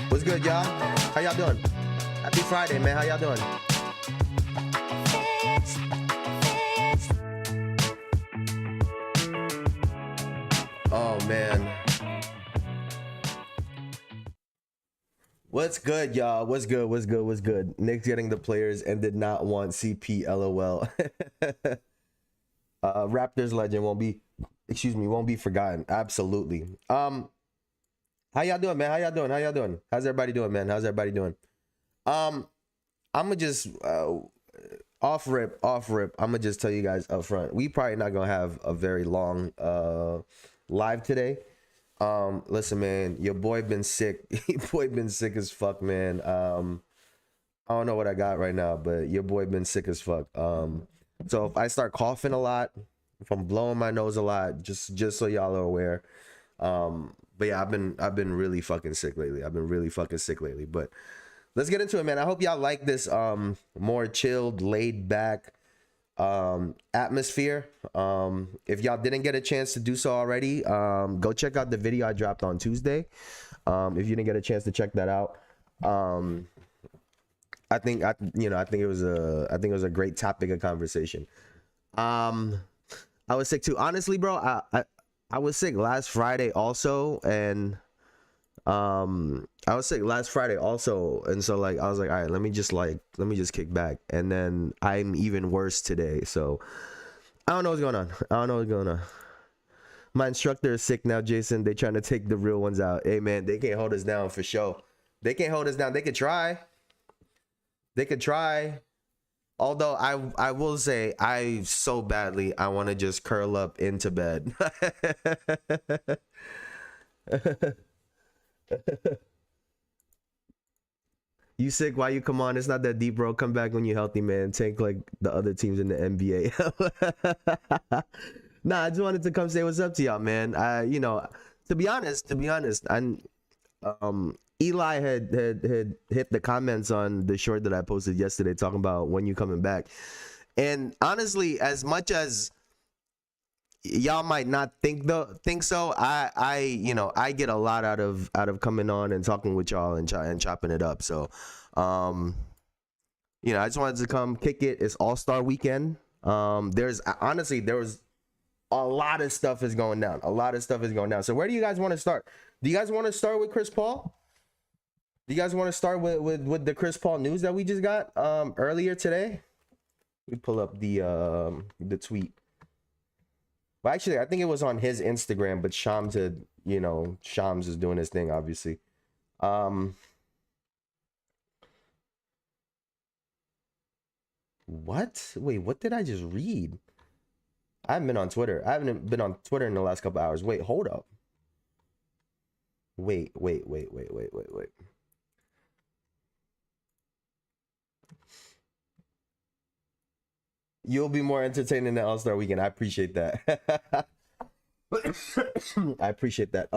What's good, y'all? How y'all doing? Happy Friday, man. How y'all doing? Oh, man. What's good, y'all? What's good? What's good? What's good? Knicks getting the players and did not want CP. LOL. Raptors legend won't be forgotten. Absolutely. How y'all doing, man? How y'all doing? How y'all doing? How's everybody doing, man? How's everybody doing? I'm gonna just off rip. I'm gonna just tell you guys up front. We probably not gonna have a very long live today. Listen, man, your boy been sick. Your boy been sick as fuck, man. I don't know what I got right now, but your boy been sick as fuck. So if I start coughing a lot, if I'm blowing my nose a lot, just so y'all are aware. But yeah, I've been really fucking sick lately. But let's get into it, man. I hope y'all like this more chilled, laid back atmosphere. If y'all didn't get a chance to do so already, go check out the video I dropped on Tuesday. If you didn't get a chance to check that out, I think it was a great topic of conversation. I was sick too, honestly, bro. I was sick last Friday also, and and so like I was like, all right, let me just kick back, and then I'm even worse today. So I don't know what's going on. My instructor is sick now, Jason. They trying to take the real ones out. Hey, man, they can't hold us down for sure. They can't hold us down. They could try. Although I will say, I so badly I want to just curl up into bed. You sick? Why you come on? It's not that deep, bro. Come back when you're healthy, man. Tank like the other teams in the NBA. Nah, I just wanted to come say what's up to y'all, man. To be honest, Eli had hit the comments on the short that I posted yesterday talking about when you coming back. And honestly, as much as y'all might not think so, I get a lot out of coming on and talking with y'all and chopping it up. So I just wanted to come kick it. It's All-Star weekend. There was a lot of stuff is going down. So where do you guys want to start? Do you guys want to start with Chris Paul? Do you guys want to start with the Chris Paul news that we just got earlier today? We pull up the tweet. Well, actually, I think it was on his Instagram, but Shams is doing his thing, obviously. What? Wait, what did I just read? I haven't been on Twitter. I haven't been on Twitter in the last couple hours. Wait, hold up. Wait. You'll be more entertaining than All-Star Weekend. I appreciate that. I appreciate that.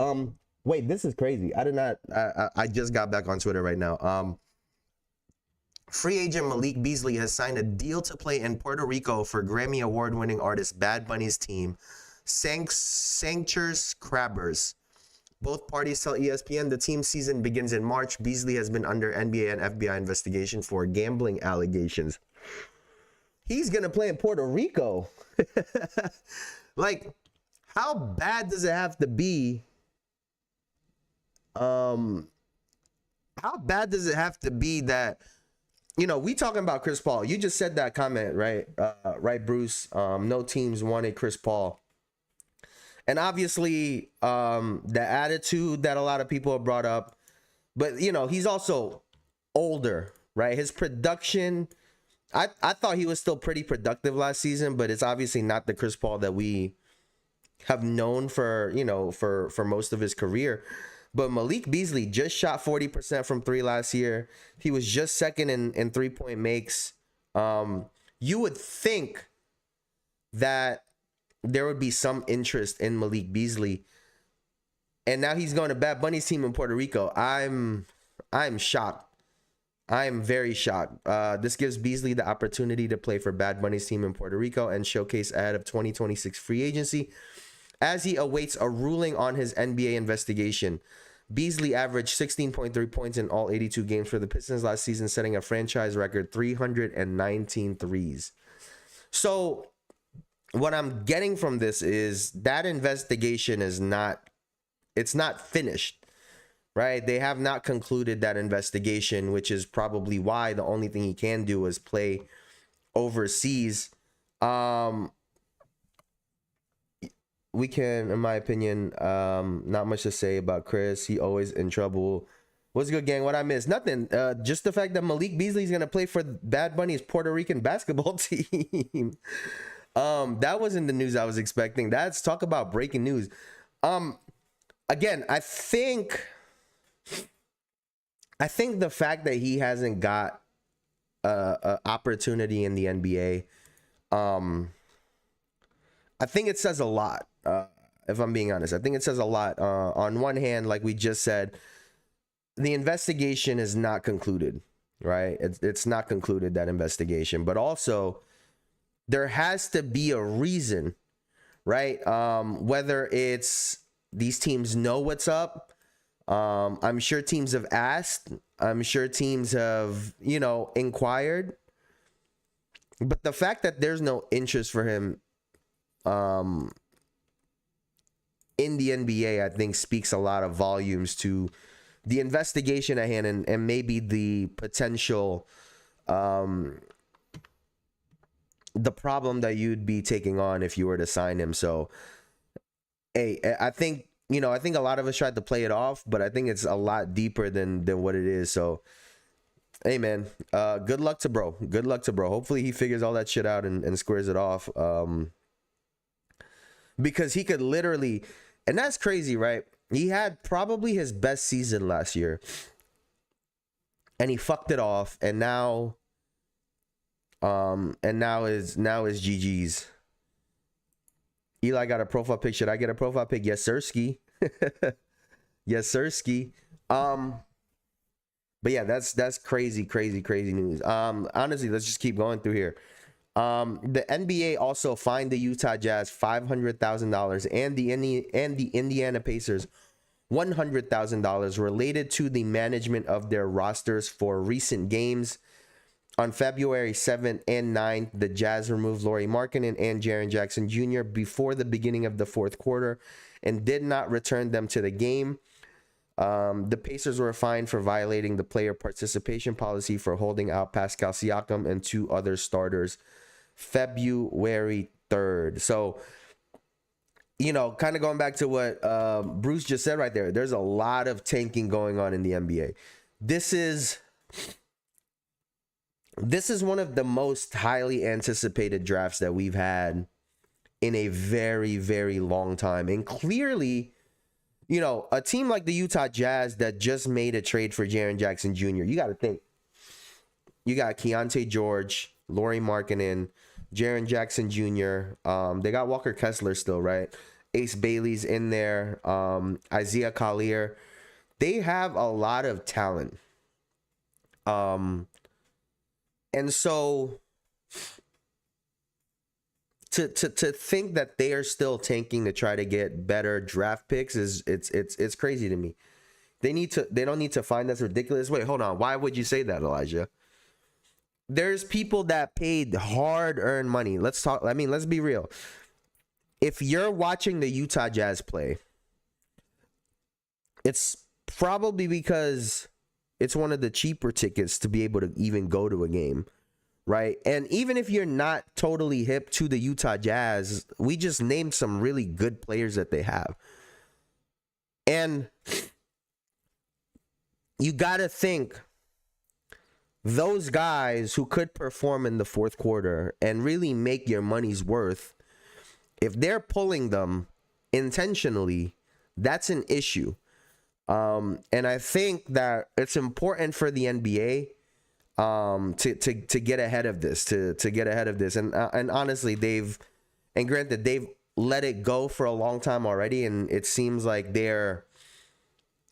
Wait, this is crazy. I just got back on Twitter right now. Free agent Malik Beasley has signed a deal to play in Puerto Rico for Grammy Award-winning artist Bad Bunny's team, Sanctuary's Crabbers. Both parties tell ESPN the team season begins in March. Beasley has been under NBA and FBI investigation for gambling allegations. He's going to play in Puerto Rico. Like, how bad does it have to be? How bad does it have to be that, we talking about Chris Paul. You just said that comment, right? Right, Bruce? No teams wanted Chris Paul. And obviously, the attitude that a lot of people have brought up. But, he's also older, right? His production... I thought he was still pretty productive last season, but it's obviously not the Chris Paul that we have known for most of his career. But Malik Beasley just shot 40% from three last year. He was just second in 3-point makes. You would think that there would be some interest in Malik Beasley. And now he's going to Bad Bunny's team in Puerto Rico. I'm shocked. I am very shocked. This gives Beasley the opportunity to play for Bad Bunny's team in Puerto Rico and showcase ahead of 2026 free agency as he awaits a ruling on his NBA investigation. Beasley averaged 16.3 points in all 82 games for the Pistons last season, setting a franchise record 319 threes. So what I'm getting from this is that investigation is not finished, right? They have not concluded that investigation, which is probably why the only thing he can do is play overseas. We can, in my opinion, not much to say about Chris. He always in trouble. What's good, gang? What I missed? Nothing. Just the fact that Malik Beasley is gonna play for Bad Bunny's Puerto Rican basketball team. That wasn't the news I was expecting. That's talk about breaking news. Again, I think the fact that he hasn't got a opportunity in the NBA, I think it says a lot. If I'm being honest, I think it says a lot. On one hand, like we just said, the investigation is not concluded, right? It's not concluded, that investigation, but also there has to be a reason, right? Whether it's these teams know what's up. I'm sure teams have asked. I'm sure teams have, inquired. But the fact that there's no interest for him in the NBA, I think speaks a lot of volumes to the investigation at hand and maybe the potential, the problem that you'd be taking on if you were to sign him. So, hey, I think a lot of us tried to play it off, but I think it's a lot deeper than what it is. So, hey, man, good luck to bro. Good luck to bro. Hopefully he figures all that shit out and squares it off. Because he could literally, and that's crazy, right? He had probably his best season last year, and he fucked it off, and now is GG's. Eli got a profile pic. Should I get a profile pic? Yes, sirski. Yes, sirski. But yeah, that's crazy news. Honestly, let's just keep going through here. The NBA also fined the Utah Jazz $500,000 and the Indiana Pacers $100,000 related to the management of their rosters for recent games. On February 7th and 9th, the Jazz removed Lauri Markkanen and Jaren Jackson Jr. before the beginning of the fourth quarter and did not return them to the game. The Pacers were fined for violating the player participation policy for holding out Pascal Siakam and two other starters February 3rd. So, kind of going back to what Bruce just said right there, there's a lot of tanking going on in the NBA. This is one of the most highly anticipated drafts that we've had in a very, very long time. And clearly, a team like the Utah Jazz that just made a trade for Jaren Jackson Jr., you got to think. You got Keontae George, Lauri Markkanen, Jaren Jackson Jr. They got Walker Kessler still, right? Ace Bailey's in there. Isaiah Collier. They have a lot of talent. And so to think that they are still tanking to try to get better draft picks it's crazy to me. They don't need to find that's ridiculous. Wait, hold on. Why would you say that, Elijah? There's people that paid hard-earned money. Let's be real. If you're watching the Utah Jazz play, it's probably because it's one of the cheaper tickets to be able to even go to a game, right? And even if you're not totally hip to the Utah Jazz, we just named some really good players that they have. And you got to think, those guys who could perform in the fourth quarter and really make your money's worth, if they're pulling them intentionally, that's an issue. And I think that it's important for the NBA to get ahead of this, to get ahead of this. And honestly, they've let it go for a long time already, and it seems like they're,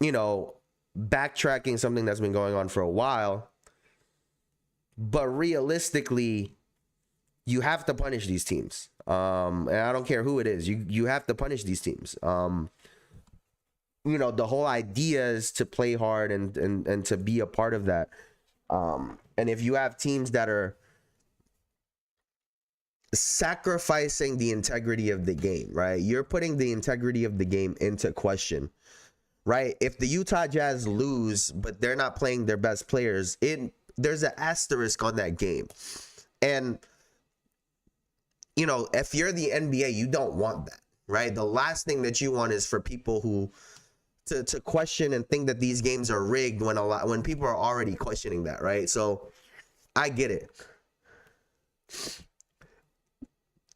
backtracking something that's been going on for a while. But realistically, you have to punish these teams. And I don't care who it is. You have to punish these teams. you know, the whole idea is to play hard and to be a part of that. And if you have teams that are sacrificing the integrity of the game, right? You're putting the integrity of the game into question, right? If the Utah Jazz lose, but they're not playing their best players, there's an asterisk on that game. And, you know, if you're the NBA, you don't want that, right? The last thing that you want is for people who to question and think that these games are rigged when people are already questioning that, right? So I get it.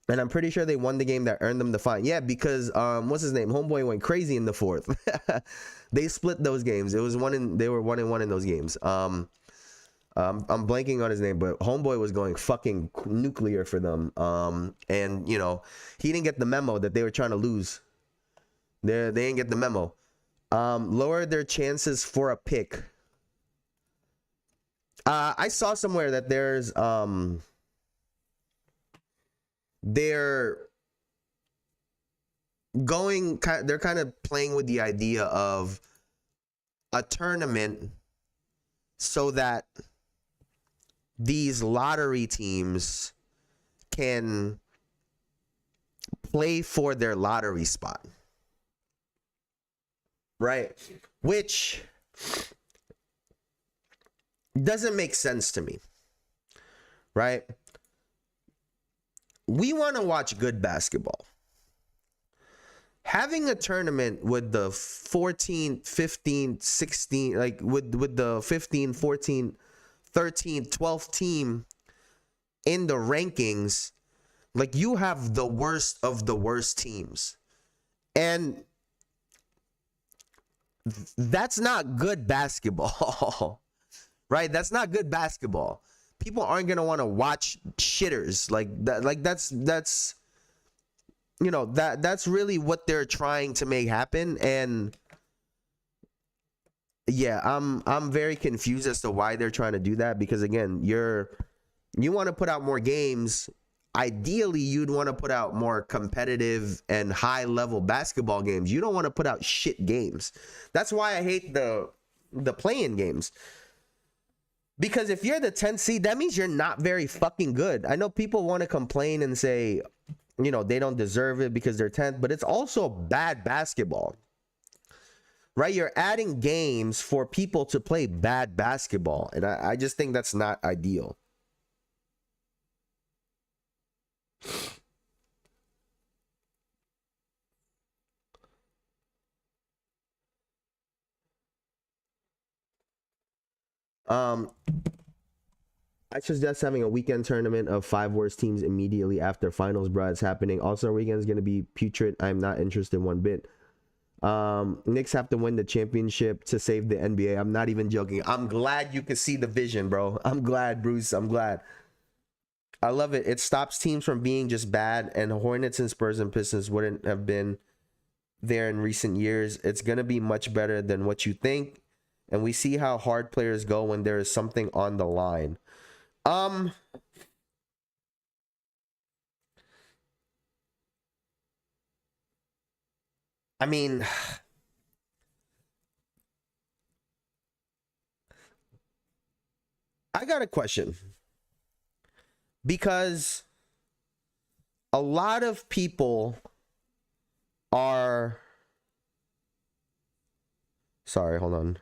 And I'm pretty sure they won the game that earned them the fine. Yeah, because what's his name? Homeboy went crazy in the fourth. They split those games. It was they were 1-1 in those games. I'm blanking on his name, but Homeboy was going fucking nuclear for them. And you know, he didn't get the memo that they were trying to lose. They didn't get the memo. Lowered their chances for a pick. I saw somewhere that they're kind of playing with the idea of a tournament so that these lottery teams can play for their lottery spot, right? Which doesn't make sense to me, right? We want to watch good basketball. Having a tournament with the 14, 15, 16, like with the 15, 14, 13, 12 team in the rankings, like you have the worst of the worst teams. And that's not good basketball, right? That's not good basketball. People aren't going to want to watch shitters like that. Like that's you know, that's really what they're trying to make happen. And yeah, I'm very confused as to why they're trying to do that, because again, you want to put out more games. Ideally, you'd want to put out more competitive and high level basketball games. You don't want to put out shit games. That's why I hate the play-in games. Because if you're the 10th seed, that means you're not very fucking good. I know people want to complain and say, you know, they don't deserve it because they're 10th, but it's also bad basketball, right? You're adding games for people to play bad basketball. And I just think that's not ideal. I suggest having a weekend tournament of 5 worst teams immediately after finals, bro. It's happening. Also, weekend is going to be putrid. I'm not interested one bit. Knicks have to win the championship to save the NBA. I'm not even joking. I'm glad you could see the vision, bro. I'm glad, Bruce. I'm glad. I love it. It stops teams from being just bad, and Hornets and Spurs and Pistons wouldn't have been there in recent years. It's going to be much better than what you think. And we see how hard players go when there is something on the line. I mean, I got a question, because a lot of people are, sorry, hold on.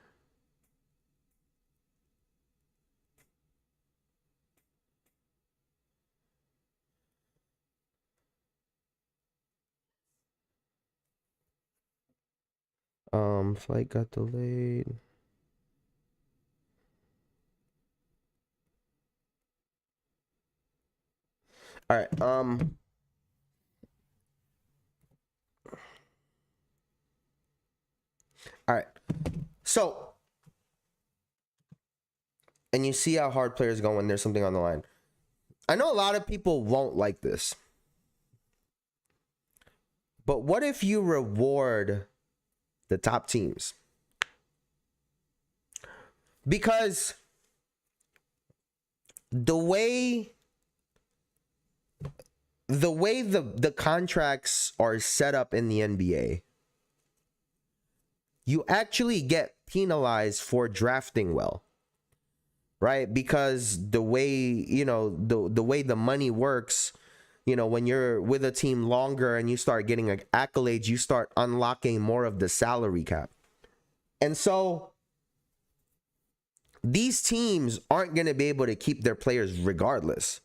Flight got delayed. All right. All right. So, and you see how hard players go when there's something on the line. I know a lot of people won't like this, but what if you reward the top teams? Because the way the contracts are set up in the NBA, you actually get penalized for drafting well, right? Because the way, you know, the way the money works, you know, when you're with a team longer and you start getting accolades, you start unlocking more of the salary cap. And so these teams aren't going to be able to keep their players regardless,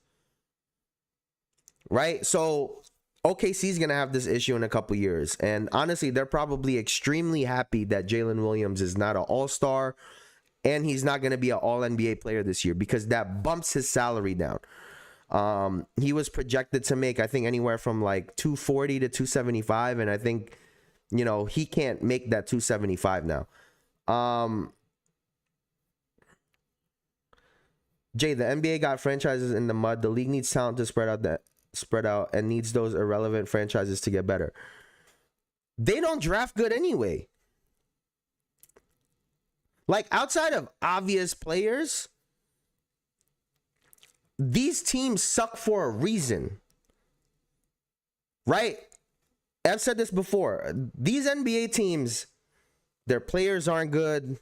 right? So OKC is going to have this issue in a couple years. And honestly, they're probably extremely happy that Jalen Williams is not an all-star and he's not going to be an all-NBA player this year, because that bumps his salary down. He was projected to make, I think, anywhere from like 240 to 275. And I think, you know, he can't make that 275 now. Jay, the NBA got franchises in the mud. The league needs talent to spread out and needs those irrelevant franchises to get better. They don't draft good anyway. Like, outside of obvious players, these teams suck for a reason, right? I've said this before. These NBA teams, their players aren't good.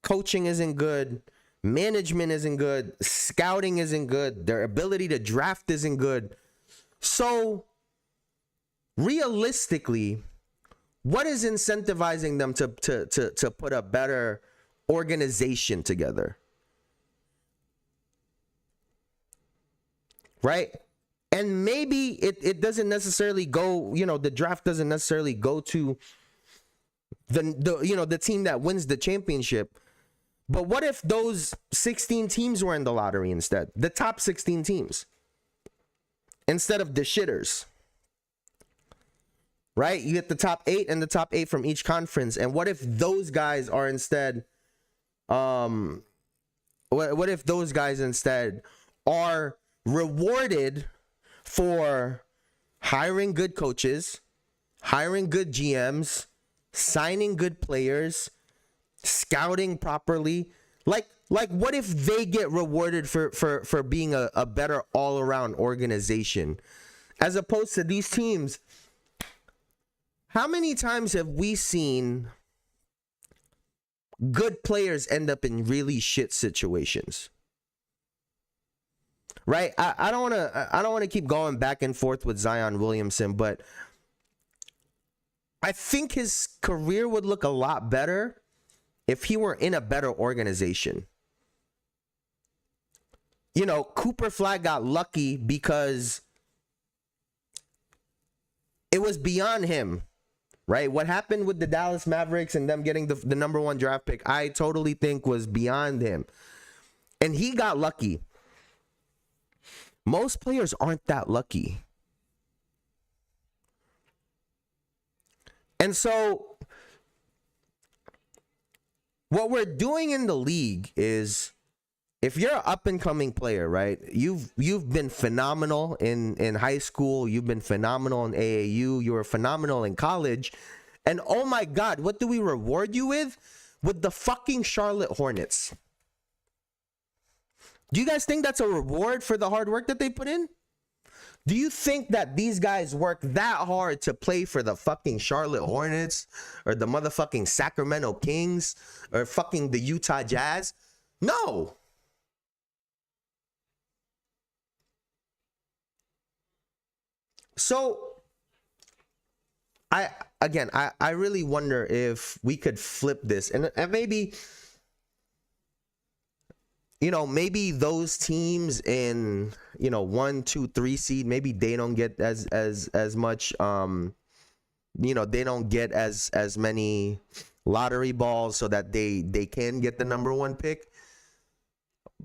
Coaching isn't good. Management isn't good. Scouting isn't good. Their ability to draft isn't good. So, realistically, what is incentivizing them to put a better organization together? Right? And maybe it doesn't necessarily go, you know, the draft doesn't necessarily go to the team that wins the championship. But what if those 16 teams were in the lottery instead? The top 16 teams. Instead of the shitters. Right? You get the top 8 and the top 8 from each conference. And what if those guys are instead what if those guys instead are rewarded for hiring good coaches, hiring good GMs, signing good players, scouting properly? Like what if they get rewarded for being a better all-around organization, as opposed to these teams? How many times have we seen good players end up in really shit situations? Right? I don't want to keep going back and forth with Zion Williamson, but I think his career would look a lot better if he were in a better organization. You know, Cooper Flagg got lucky because it was beyond him, right? What happened with the Dallas Mavericks and them getting the number 1 draft pick, I totally think was beyond him. And he got lucky. Most players aren't that lucky. And so what we're doing in the league is, if you're an up-and-coming player, right, you've been phenomenal in high school, you've been phenomenal in AAU, you were phenomenal in college, and oh my God, what do we reward you with? With the fucking Charlotte Hornets. Do you guys think that's a reward for the hard work that they put in? Do you think that these guys work that hard to play for the fucking Charlotte Hornets or the motherfucking Sacramento Kings or fucking the Utah Jazz? No. So, I really wonder if we could flip this and maybe, you know, maybe those teams in, you know, 1, 2, 3 seed, maybe they don't get as much, you know, they don't get as many lottery balls so that they can get the number 1 pick.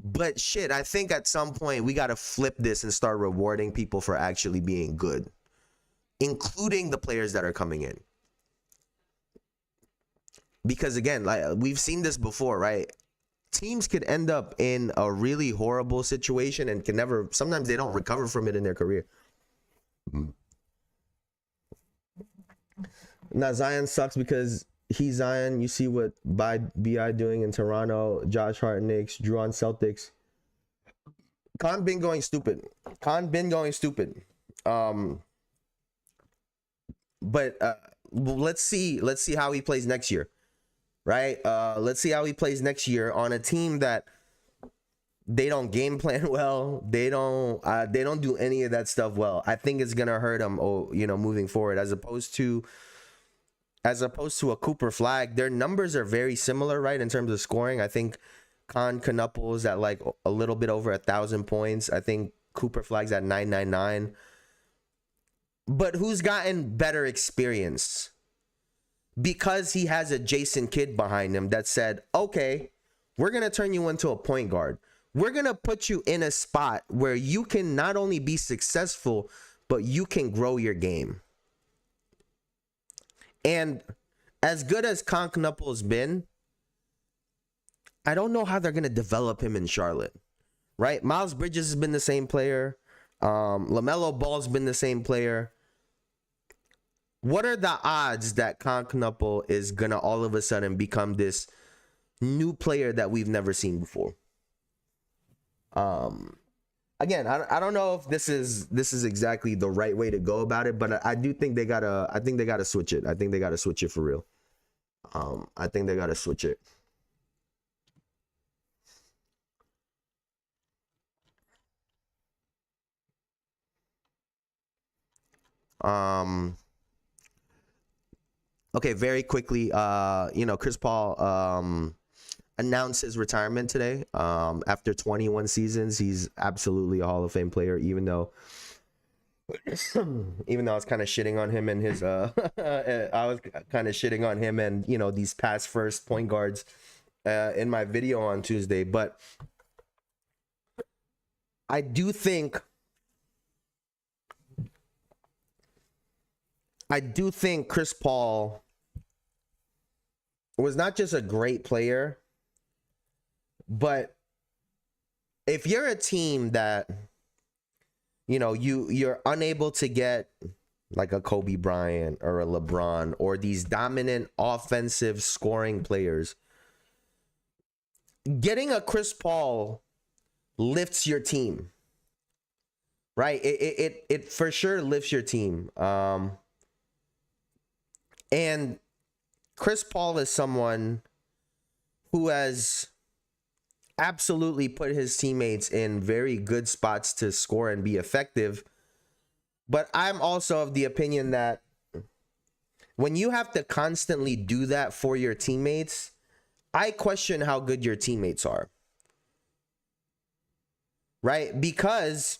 But shit, I think at some point we got to flip this and start rewarding people for actually being good, including the players that are coming in. Because again, like we've seen this before, right? Teams could end up in a really horrible situation and can never, sometimes they don't recover from it in their career. Now Zion sucks because he's Zion. You see what BI doing in Toronto, Josh Hart Knicks, Drew on Celtics. Kon been going stupid. But let's see how he plays next year. right? Let's see how he plays next year on a team that they don't game plan well. They don't do any of that stuff well. I think it's gonna hurt him, moving forward, as opposed to a Cooper Flagg. Their numbers are very similar, right, in terms of scoring. I think Kon is at like a little bit over 1,000 points. I think Cooper Flagg's at 999. But who's gotten better experience? Because he has a Jason Kidd behind him that said, okay, we're going to turn you into a point guard. We're going to put you in a spot where you can not only be successful, but you can grow your game. And as good as Kon has been, I don't know how they're going to develop him in Charlotte, right? Miles Bridges has been the same player. LaMelo Ball's been the same player. What are the odds that Kon is going to all of a sudden become this new player that we've never seen before? Again, I don't know if this is exactly the right way to go about it, but I do think they gotta switch it. I think they gotta switch it for real. I think they gotta switch it. Okay, very quickly, Chris Paul announced his retirement today. After 21 seasons, he's absolutely a Hall of Fame player, even though I was kind of shitting on him and his these past first point guards in my video on Tuesday. But I do think Chris Paul was not just a great player, but if you're a team that, you're unable to get like a Kobe Bryant or a LeBron or these dominant offensive scoring players, getting a Chris Paul lifts your team, right? It for sure lifts your team. And Chris Paul is someone who has absolutely put his teammates in very good spots to score and be effective. But I'm also of the opinion that when you have to constantly do that for your teammates, I question how good your teammates are. Right? Because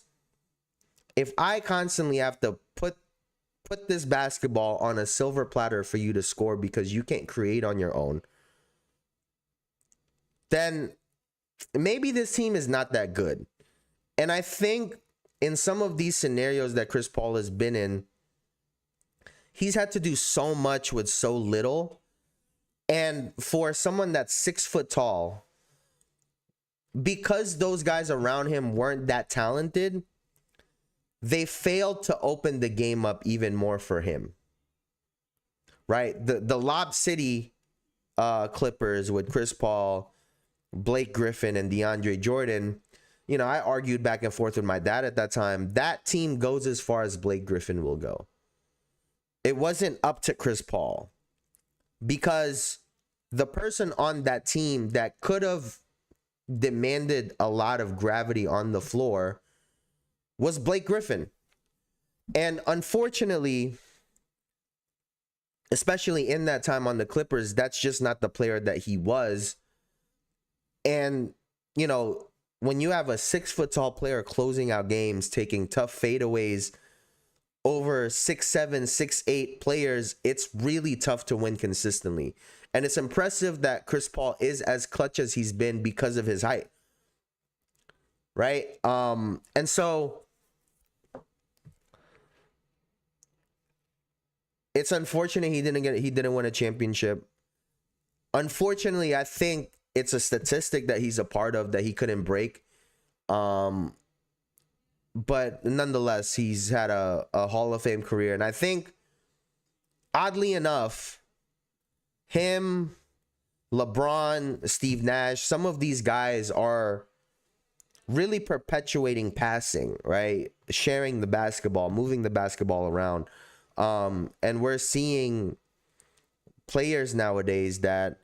if I constantly have to put this basketball on a silver platter for you to score because you can't create on your own, then maybe this team is not that good. And I think in some of these scenarios that Chris Paul has been in, he's had to do so much with so little. And for someone that's 6 foot tall, because those guys around him weren't that talented, they failed to open the game up even more for him. Right? The Lob City Clippers with Chris Paul, Blake Griffin, and DeAndre Jordan, I argued back and forth with my dad at that time. That team goes as far as Blake Griffin will go. It wasn't up to Chris Paul, because the person on that team that could have demanded a lot of gravity on the floor was Blake Griffin. And unfortunately, especially in that time on the Clippers, that's just not the player that he was. And, when you have a 6 foot tall player closing out games, taking tough fadeaways over 6'7", 6'8" players, it's really tough to win consistently. And it's impressive that Chris Paul is as clutch as he's been because of his height. Right? And so it's unfortunate he didn't win a championship. Unfortunately, I think it's a statistic that he's a part of that he couldn't break. But nonetheless, he's had a Hall of Fame career. And I think, oddly enough, him, LeBron, Steve Nash, some of these guys are really perpetuating passing, right? Sharing the basketball, moving the basketball around. And we're seeing players nowadays that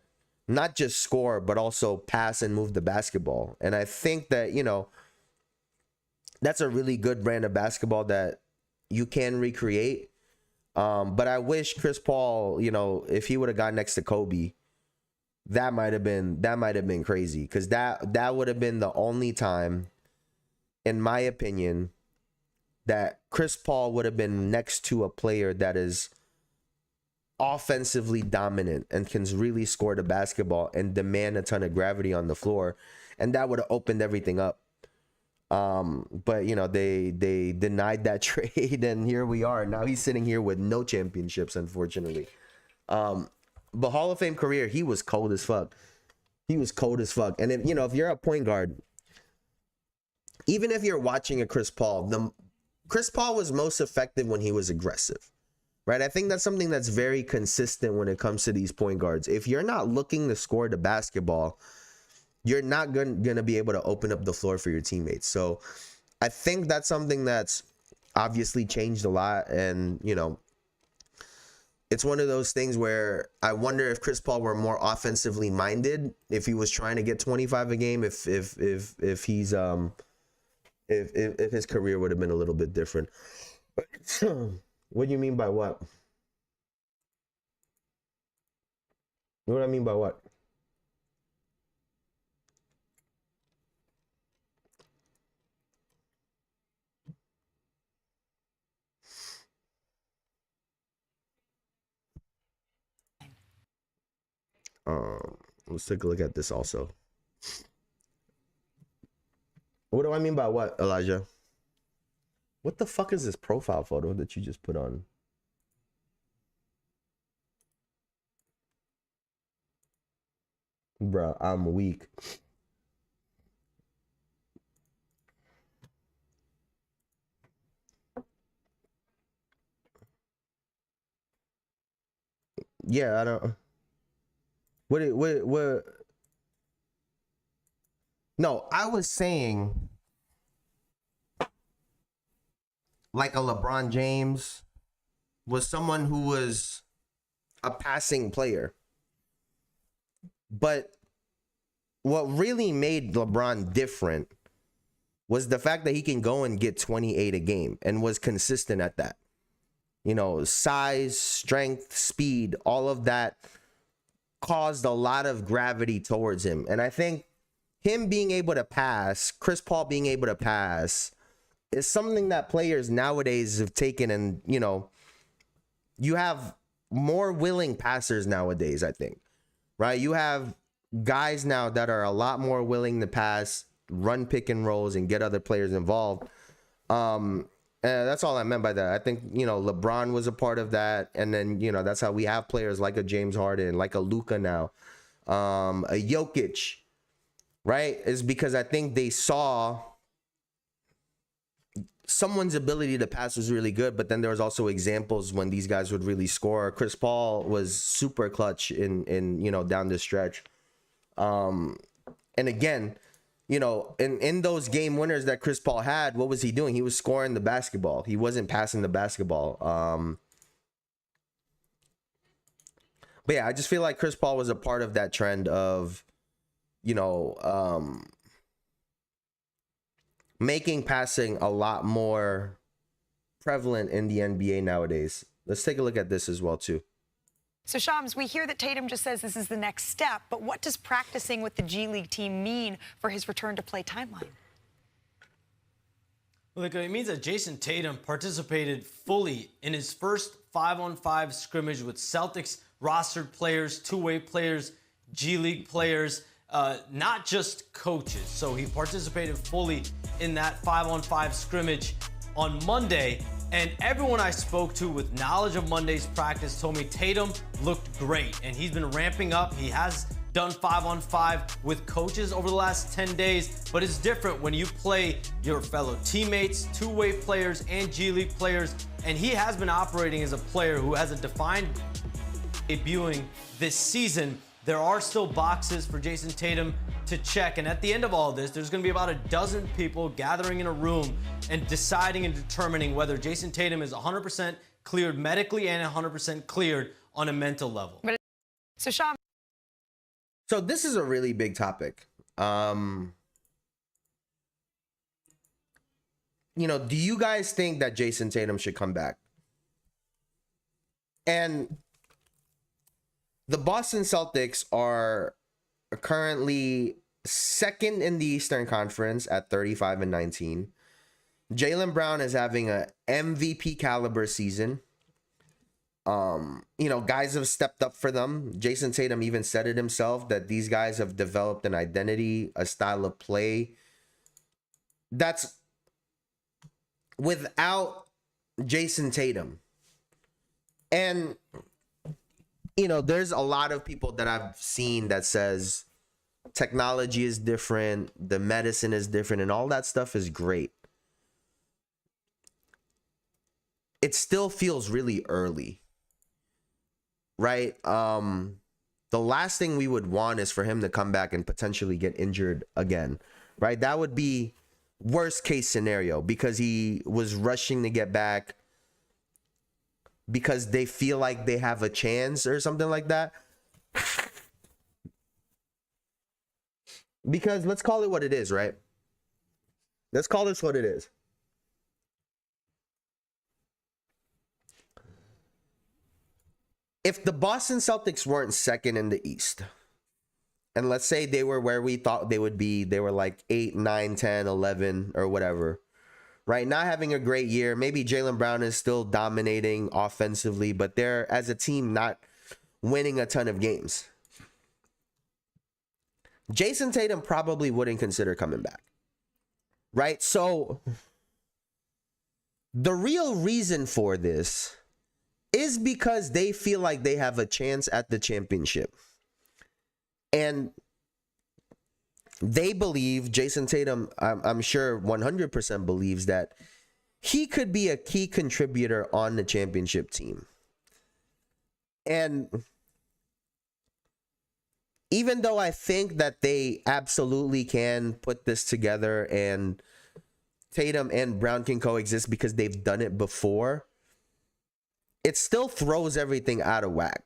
not just score, but also pass and move the basketball. And I think that, you know, that's a really good brand of basketball that you can recreate. But I wish Chris Paul, you know, if he would have gone next to Kobe, that might have been crazy, because that would have been the only time, in my opinion, that Chris Paul would have been next to a player that is offensively dominant and can really score the basketball and demand a ton of gravity on the floor, and that would have opened everything up. But you know, they denied that trade, and here we are. Now he's sitting here with no championships, unfortunately. But Hall of Fame career, he was cold as fuck. He was cold as fuck. And if, you know, if you're a point guard, even if you're watching a Chris Paul, Chris Paul was most effective when he was aggressive, right? I think that's something that's very consistent when it comes to these point guards. If you're not looking to score the basketball, you're not going to be able to open up the floor for your teammates. So I think that's something that's obviously changed a lot. And, you know, it's one of those things where I wonder if Chris Paul were more offensively minded, if he was trying to get 25 a game, if he's if his career would have been a little bit different. What do you mean by what? What do I mean by what? Let's take a look at this also. What do I mean by what, Elijah? What the fuck is this profile photo that you just put on? Bruh, I'm weak. Yeah, I don't. What? No, I was saying like a LeBron James was someone who was a passing player. But what really made LeBron different was the fact that he can go and get 28 a game and was consistent at that. You know, size, strength, speed, all of that caused a lot of gravity towards him. And I think him being able to pass, Chris Paul being able to pass, is something that players nowadays have taken. And, you know, you have more willing passers nowadays, I think, right? You have guys now that are a lot more willing to pass, run pick and rolls, and get other players involved. That's all I meant by that. I think, you know, LeBron was a part of that. And then, you know, that's how we have players like a James Harden, like a Luka now, a Jokic, right? Is because I think they saw someone's ability to pass was really good, but then there was also examples when these guys would really score. Chris Paul was super clutch in you know, down the stretch. And again, you know, in those game winners that Chris Paul had, what was he doing? He was scoring the basketball. He wasn't passing the basketball. But yeah, I just feel like Chris Paul was a part of that trend of, you know, making passing a lot more prevalent in the NBA nowadays. Let's take a look at this as well, too. So, Shams, we hear that Tatum just says this is the next step, but what does practicing with the G League team mean for his return to play timeline? Look, it means that Jayson Tatum participated fully in his first 5-on-5 scrimmage with Celtics rostered players, two-way players, G League players, not just coaches. So he participated fully in that 5-on-5 scrimmage on Monday. And everyone I spoke to with knowledge of Monday's practice told me Tatum looked great. And he's been ramping up. He has done 5-on-5 with coaches over the last 10 days. But it's different when you play your fellow teammates, two-way players, and G League players. And he has been operating as a player who has a defined debuting this season. There are still boxes for Jayson Tatum to check. And at the end of all this, there's going to be about a dozen people gathering in a room and deciding and determining whether Jayson Tatum is 100% cleared medically and 100% cleared on a mental level. So, Shams, So this is a really big topic. Do you guys think that Jayson Tatum should come back? And the Boston Celtics are currently second in the Eastern Conference at 35-19. Jaylen Brown is having a MVP caliber season. Guys have stepped up for them. Jayson Tatum even said it himself that these guys have developed an identity, a style of play that's without Jayson Tatum. And there's a lot of people that I've seen that says technology is different, the medicine is different, and all that stuff is great. It still feels really early, right? The last thing we would want is for him to come back and potentially get injured again, right? That would be worst case scenario because he was rushing to get back because they feel like they have a chance or something like that. Because let's call it what it is, right? Let's call this what it is. If the Boston Celtics weren't second in the East, and let's say they were where we thought they would be, they were like 8, 9, 10, 11, or whatever, right? Not having a great year. Maybe Jaylen Brown is still dominating offensively, but they're, as a team, not winning a ton of games. Jayson Tatum probably wouldn't consider coming back, right? So the real reason for this is because they feel like they have a chance at the championship. And they believe, Jayson Tatum, I'm sure 100% believes that he could be a key contributor on the championship team. And even though I think that they absolutely can put this together and Tatum and Brown can coexist because they've done it before, it still throws everything out of whack.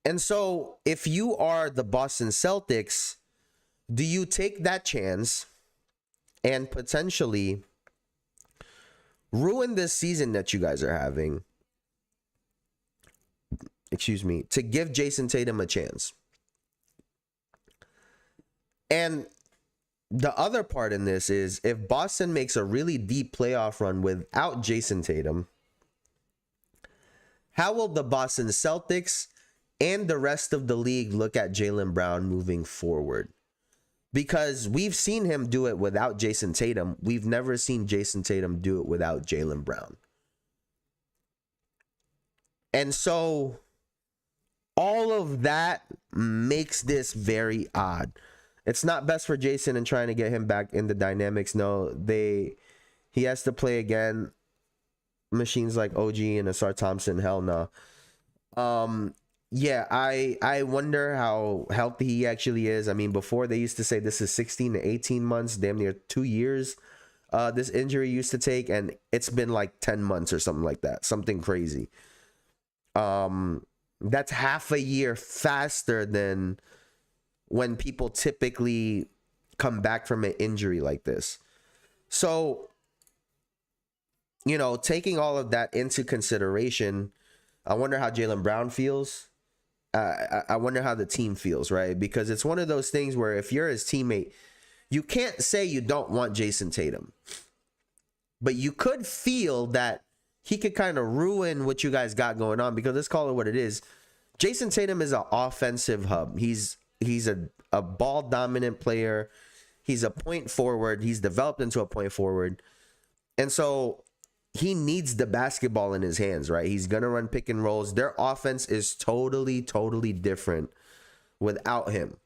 And so if you are the Boston Celtics, do you take that chance and potentially ruin this season that you guys are having, to give Jayson Tatum a chance? And the other part in this is if Boston makes a really deep playoff run without Jayson Tatum, how will the Boston Celtics and the rest of the league look at Jaylen Brown moving forward? Because we've seen him do it without Jayson Tatum. We've never seen Jayson Tatum do it without Jaylen Brown. And so all of that makes this very odd. It's not best for Jayson and trying to get him back in the dynamics. No, he has to play again. Machines like OG and Asar Thompson, hell no. Yeah, I wonder how healthy he actually is. I mean, before they used to say this is 16 to 18 months, damn near 2 years. This injury used to take, and it's been like 10 months or something like that. Something crazy. That's half a year faster than when people typically come back from an injury like this. So, taking all of that into consideration, I wonder how Jaylen Brown feels. I wonder how the team feels, right? Because it's one of those things where if you're his teammate, you can't say you don't want Jayson Tatum. But you could feel that he could kind of ruin what you guys got going on, because let's call it what it is. Jayson Tatum is an offensive hub. He's a ball dominant player. He's a point forward. He's developed into a point forward. And so he needs the basketball in his hands, right? He's going to run pick and rolls. Their offense is totally, totally different without him.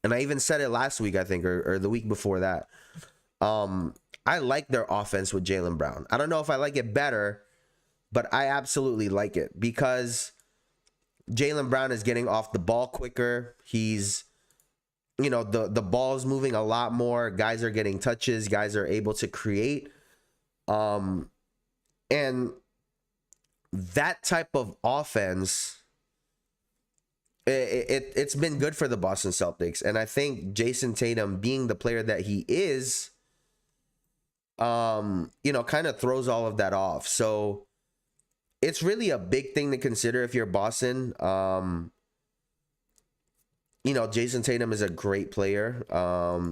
And I even said it last week, I think, or the week before that. I like their offense with Jaylen Brown. I don't know if I like it better, but I absolutely like it because Jaylen Brown is getting off the ball quicker. He's, the ball's moving a lot more. Guys are getting touches. Guys are able to create. And that type of offense it's been good for the Boston Celtics. And I think Jayson Tatum, being the player that he is, you know, kind of throws all of that off. So it's really a big thing to consider if you're Boston. You know, Jayson Tatum is a great player.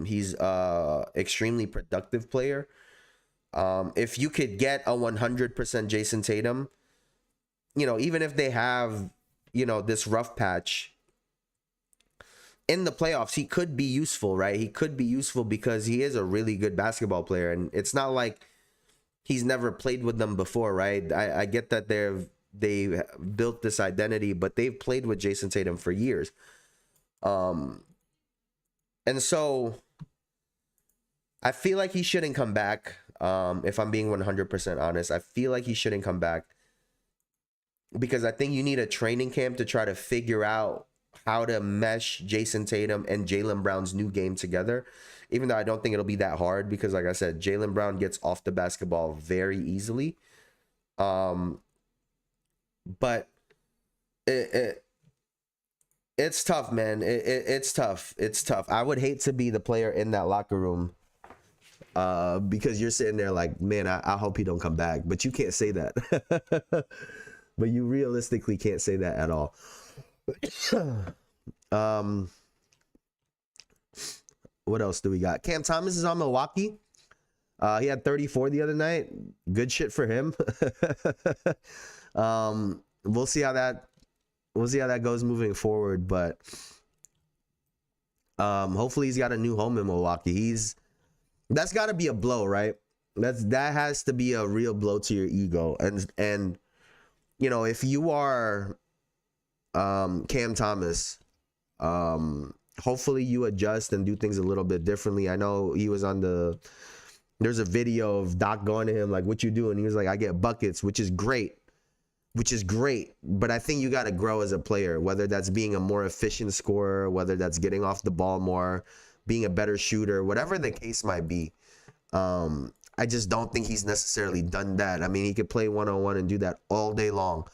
He's a extremely productive player. If you could get a 100% Jayson Tatum, you know, even if they have, you know, this rough patch in the playoffs, he could be useful, right? He could be useful because he is a really good basketball player. And it's not like he's never played with them before, right? I get that they built this identity, but they've played with Jayson Tatum for years. And so I feel like he shouldn't come back. If I'm being 100% honest, I feel like he shouldn't come back because I think you need a training camp to try to figure out how to mesh Jayson Tatum and Jaylen Brown's new game together. Even though I don't think it'll be that hard because, like I said, Jaylen Brown gets off the basketball very easily. But it's tough, man. It's tough. It's tough. I would hate to be the player in that locker room because you're sitting there like, man, I hope he don't come back. But you can't say that. But you realistically can't say that at all. What else do we got? Cam Thomas is on Milwaukee. He had 34 the other night. Good shit for him. We'll see how that goes moving forward, but hopefully he's got a new home in Milwaukee. That's got to be a blow, right? That has to be a real blow to your ego. And you know, if you are Cam Thomas, hopefully you adjust and do things a little bit differently. I know he was there's a video of Doc going to him like, what you do? And he was like, I get buckets, which is great. But I think you got to grow as a player, whether that's being a more efficient scorer, whether that's getting off the ball more, being a better shooter, whatever the case might be. I just don't think he's necessarily done that. I mean, he could play one-on-one and do that all day long.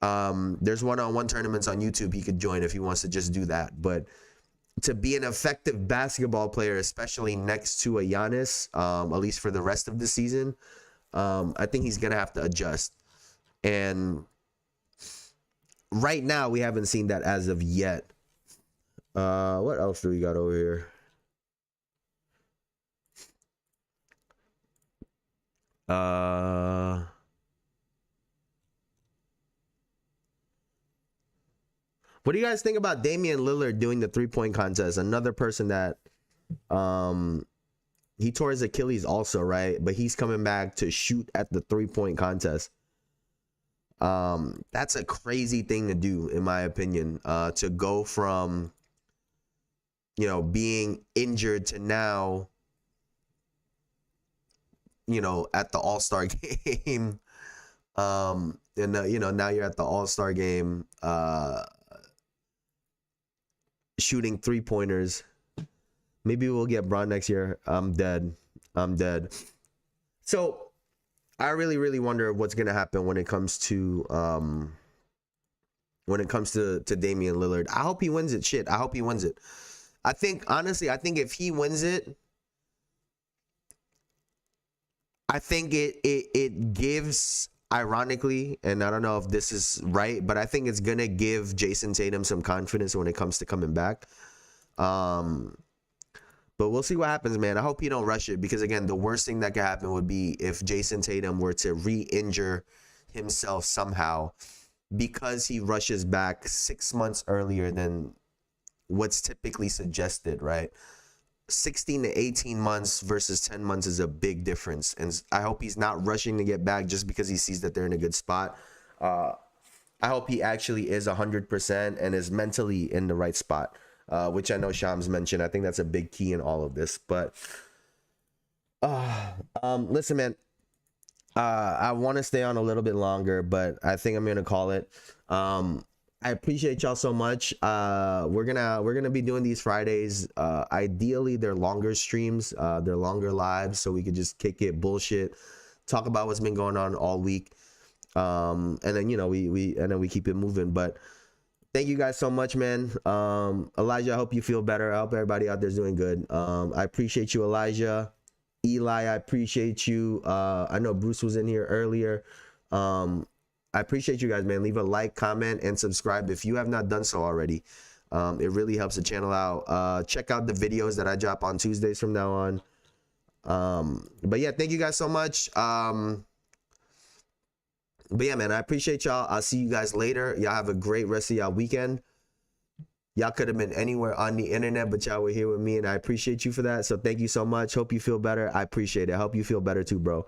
There's one-on-one tournaments on YouTube he could join if he wants to just do that. But to be an effective basketball player, especially next to a Giannis, at least for the rest of the season, I think he's going to have to adjust. And right now, we haven't seen that as of yet. What else do we got over here? What do you guys think about Damian Lillard doing the 3-point contest? Another person that he tore his Achilles also, right? But he's coming back to shoot at the 3-point contest. That's a crazy thing to do, in my opinion, to go from, you know, being injured to now, you know, at the All-Star game. And, you know, now you're at the All-Star game, shooting 3-pointers. Maybe we'll get Bron next year. I'm dead. So I really, really wonder what's gonna happen when it comes to Damian Lillard. I hope he wins it. Shit, I hope he wins it. I think, honestly, if he wins it, I think it gives, ironically, and I don't know if this is right, but I think it's gonna give Jayson Tatum some confidence when it comes to coming back. But we'll see what happens, man. I hope he don't rush it because, again, the worst thing that could happen would be if Jayson Tatum were to re-injure himself somehow because he rushes back 6 months earlier than what's typically suggested, right? 16 to 18 months versus 10 months is a big difference. And I hope he's not rushing to get back just because he sees that they're in a good spot. I hope he actually is 100% and is mentally in the right spot. Which I know Shams mentioned. I think that's a big key in all of this. But listen, man, I want to stay on a little bit longer, but I think I'm gonna call it. I appreciate y'all so much. We're gonna be doing these Fridays. Ideally, they're longer streams, they're longer lives, so we could just kick it, bullshit, talk about what's been going on all week, and then, you know, we keep it moving. But thank you guys so much, man. Elijah, I hope you feel better. I hope everybody out there's doing good. I appreciate you, Elijah. Eli, I appreciate you. I know Bruce was in here earlier. I appreciate you guys, man. Leave a like, comment, and subscribe if you have not done so already. It really helps the channel out. Check out the videos that I drop on Tuesdays from now on. But yeah, thank you guys so much. But yeah, man, I appreciate y'all. I'll see you guys later. Y'all have a great rest of y'all weekend. Y'all could have been anywhere on the internet, but y'all were here with me, and I appreciate you for that. So thank you so much. Hope you feel better. I appreciate it. I hope you feel better too, bro.